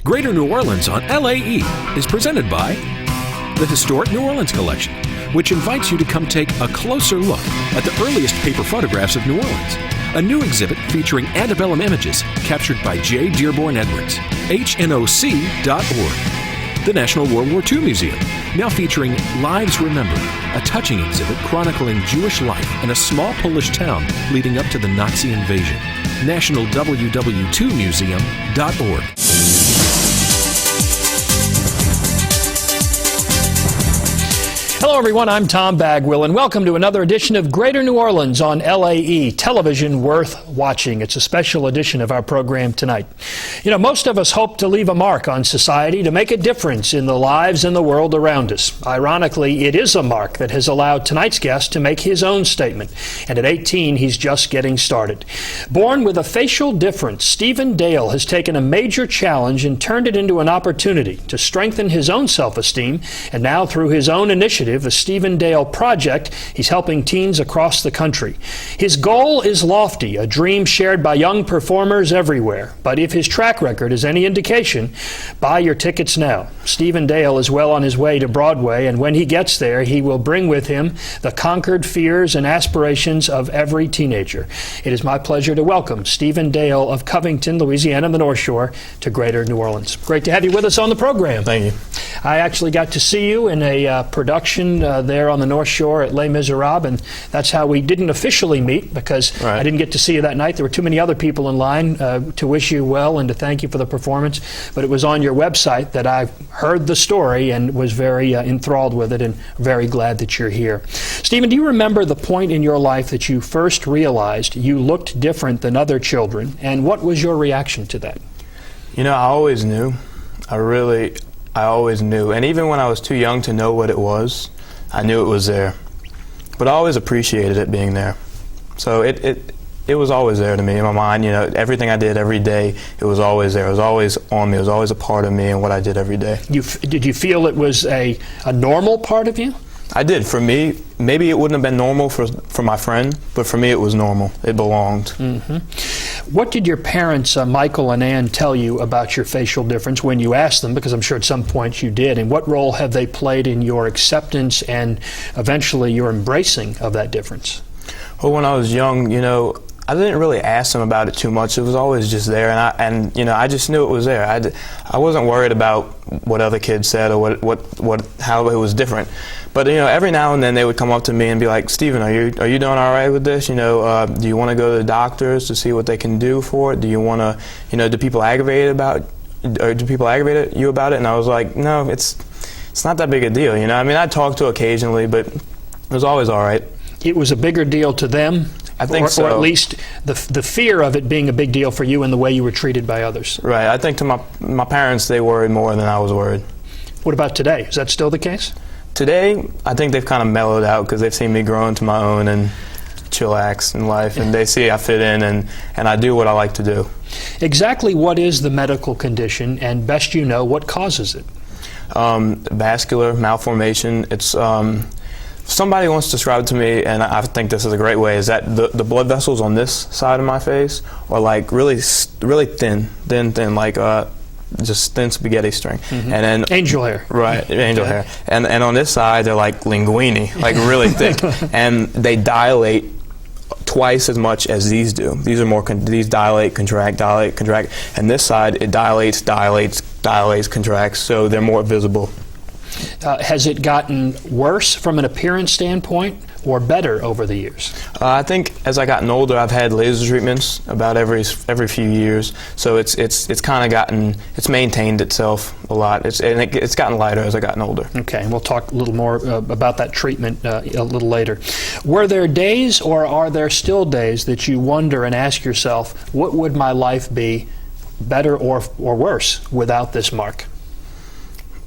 Greater New Orleans on LAE is presented by the Historic New Orleans Collection, which invites you to come take a closer look at the earliest paper photographs of New Orleans. A new exhibit featuring antebellum images captured by J. Dearborn Edwards. HNOC.org. The National World War II Museum, now featuring Lives Remembered, a touching exhibit chronicling Jewish life in a small Polish town leading up to the Nazi invasion. NationalWW2Museum.org. Hello everyone, I'm Tom Bagwell and welcome to another edition of Greater New Orleans on LAE, television worth watching. It's a special edition of our program tonight. You know, most of us hope to leave a mark on society, to make a difference in the lives and the world around us. Ironically, it is a mark that has allowed tonight's guest to make his own statement. And at 18, he's just getting started. Born with a facial difference, Stephen Dale has taken a major challenge and turned it into an opportunity to strengthen his own self-esteem. And now through his own initiative, the Stephen Dale Project, he's helping teens across the country. His goal is lofty, a dream shared by young performers everywhere. But if his track record is any indication, buy your tickets now. Stephen Dale is well on his way to Broadway, and when he gets there, he will bring with him the conquered fears and aspirations of every teenager. It is my pleasure to welcome Stephen Dale of Covington, Louisiana, on the North Shore, to Greater New Orleans. Great to have you with us on the program. Thank you. I actually got to see you in a production there on the North Shore at Les Miserables, and that's how we didn't officially meet, because I didn't get to see you that night. There were too many other people in line to wish you well and to thank you for the performance, but it was on your website that I heard the story and was very enthralled with it, and very glad that you're here. Stephen, do you remember the point in your life that you first realized you looked different than other children, and what was your reaction to that? You know, I always knew. I always knew, and even when I was too young to know what it was, I knew it was there. But I always appreciated it being there. So it was always there to me in my mind. You know, everything I did every day, it was always there. It was always on me. It was always a part of me and what I did every day. Did you feel it was a normal part of you? I did. For me, maybe it wouldn't have been normal for my friend, but for me it was normal. It belonged. Mm-hmm. What did your parents, Michael and Ann, tell you about your facial difference when you asked them? Because I'm sure at some point you did. And what role have they played in your acceptance and eventually your embracing of that difference? Well, when I was young, you know, I didn't really ask them about it too much. It was always just there, and you know, I just knew it was there. I wasn't worried about what other kids said or how it was different. But you know, every now and then they would come up to me and be like, "Stephen, are you doing all right with this? You know, do you want to go to the doctors to see what they can do for it? Do you want to, you know, do people aggravate you about it?" And I was like, "No, it's not that big a deal." You know, I mean, I talked to occasionally, but it was always all right. It was a bigger deal to them? I think so. Or at least the fear of it being a big deal for you and the way you were treated by others. Right. I think to my parents, they worried more than I was worried. What about today? Is that still the case? Today, I think they've kind of mellowed out because they've seen me grow into my own and chillax in life, and they see I fit in and I do what I like to do. Exactly what is the medical condition, and best you know, what causes it? Vascular malformation. It's somebody once described to me, and I think this is a great way, is that the blood vessels on this side of my face are like really thin, like just thin spaghetti string. Mm-hmm. And then angel hair. Right, angel hair. And on this side they're like linguine, like really thick, and they dilate twice as much as these do. These dilate, contract, and this side it dilates, contracts, so they're more visible. Has it gotten worse from an appearance standpoint or better over the years? I think as I gotten older, I've had laser treatments about every few years, so it's maintained itself a lot. It's gotten lighter as I've gotten older. Okay, and we'll talk a little more about that treatment a little later. Were there days, or are there still days, that you wonder and ask yourself, what would my life be, better or worse, without this mark?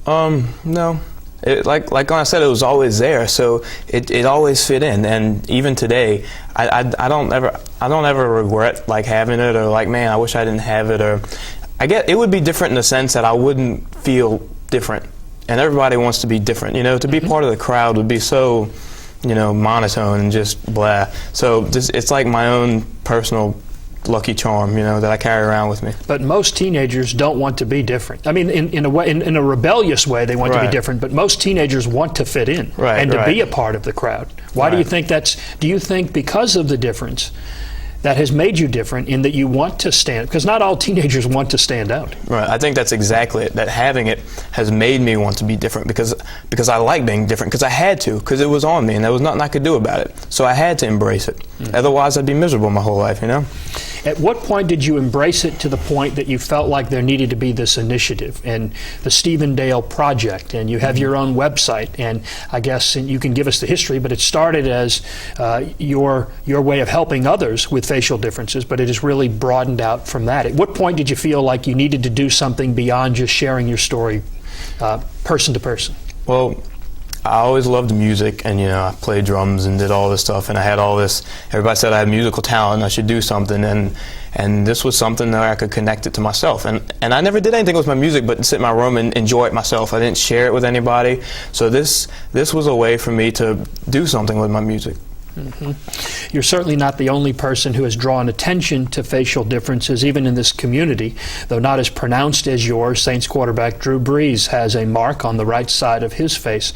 No. Like when I said, it was always there, so it always fit in. And even today, I don't ever regret like having it, or like, man, I wish I didn't have it. Or I get it would be different in the sense that I wouldn't feel different, and everybody wants to be different. You know, to be part of the crowd would be so, you know, monotone and just blah. So it's like my own personal lucky charm, you know, that I carry around with me. But most teenagers don't want to be different. I mean, in a way, in a rebellious way, they want to be different. But most teenagers want to fit in and to be a part of the crowd. Why do you think that's? Do you think because of the difference that has made you different in that you want to stand? Because not all teenagers want to stand out. Right. I think that's exactly it. That having it has made me want to be different because I like being different, because I had to, because it was on me and there was nothing I could do about it. So I had to embrace it. Otherwise, I'd be miserable my whole life, you know? At what point did you embrace it to the point that you felt like there needed to be this initiative and the Stephen Dale Project, and you have your own website, and I guess you can give us the history, but it started as your way of helping others with facial differences, but it has really broadened out from that. At what point did you feel like you needed to do something beyond just sharing your story person to person? Well, I always loved music, and you know, I played drums and did all this stuff, and I had all this. Everybody said I had musical talent, and I should do something, and this was something that I could connect it to myself. And I never did anything with my music, but sit in my room and enjoy it myself. I didn't share it with anybody. So this was a way for me to do something with my music. You're certainly not the only person who has drawn attention to facial differences, even in this community. Though not as pronounced as yours, Saints quarterback Drew Brees has a mark on the right side of his face.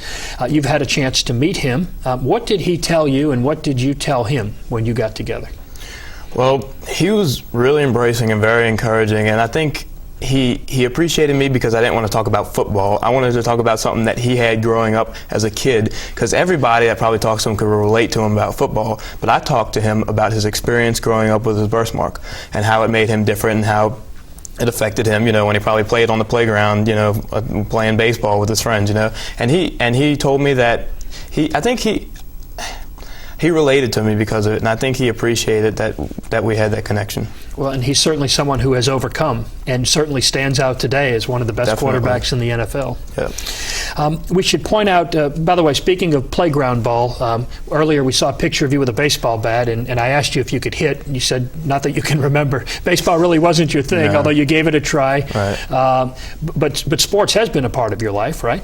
You've had a chance to meet him. What did he tell you, and what did you tell him when you got together? Well, he was really embracing and very encouraging, and I think he appreciated me because I didn't want to talk about football. I wanted to talk about something that he had growing up as a kid, because everybody that probably talks to him could relate to him about football, but I talked to him about his experience growing up with his birthmark and how it made him different and how it affected him, you know, when he probably played on the playground, you know, playing baseball with his friends, you know. And he told me that I think he related to me because of it, and I think he appreciated that we had that connection. Well, and he's certainly someone who has overcome and certainly stands out today as one of the best quarterbacks in the NFL. Yeah. We should point out, by the way, speaking of playground ball, earlier we saw a picture of you with a baseball bat, and I asked you if you could hit, and you said, not that you can remember. Baseball really wasn't your thing, although you gave it a try. Right. But sports has been a part of your life, right?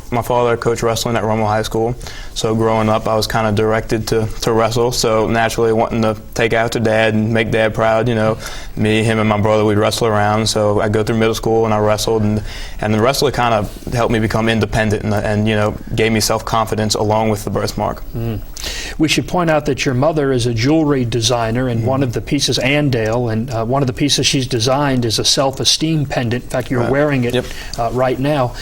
My father coached wrestling at Rummel High School, so growing up I was kind of directed to wrestle, so naturally wanting to take after Dad and make Dad proud, you know. Me, him, and my brother, we'd wrestle around, so I go through middle school and I wrestled, and the wrestling kind of helped me become independent and you know, gave me self-confidence along with the birthmark. We should point out that your mother is a jewelry designer, and one of the pieces, Dale, and one of the pieces she's designed is a self-esteem pendant. In fact, you're wearing it right now.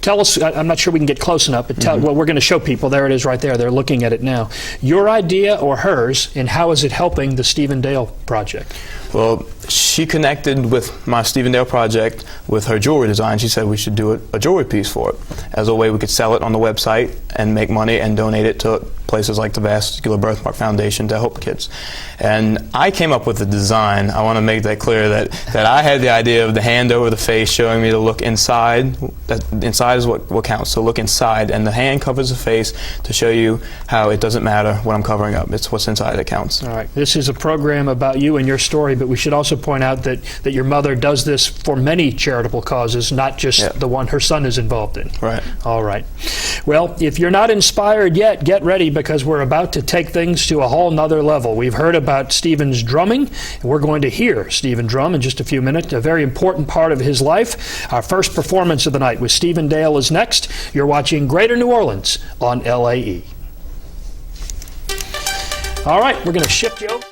Tell us, I'm not sure we can get close enough, but well, we're going to show people. There it is right there. They're looking at it now. Your idea or hers, and how is it helping the Stephen Dale Project? Well, she connected with my Stephen Dale Project with her jewelry design. She said we should do a jewelry piece for it as a way we could sell it on the website and make money and donate it to places like the Vascular Birthmark Foundation to help kids. And I came up with the design. I want to make that clear that I had the idea of the hand over the face showing me to look inside. That inside is what counts, so look inside. And the hand covers the face to show you how it doesn't matter what I'm covering up. It's what's inside that counts. All right. This is a program about you and your story, but we should also point out that your mother does this for many charitable causes, not just the one her son is involved in. Right. All right. Well, if you're not inspired yet, get ready, because we're about to take things to a whole nother level. We've heard about Stephen's drumming, and we're going to hear Stephen drum in just a few minutes, a very important part of his life. Our first performance of the night with Stephen Dale is next. You're watching Greater New Orleans on LAE. All right, we're going to shift you over.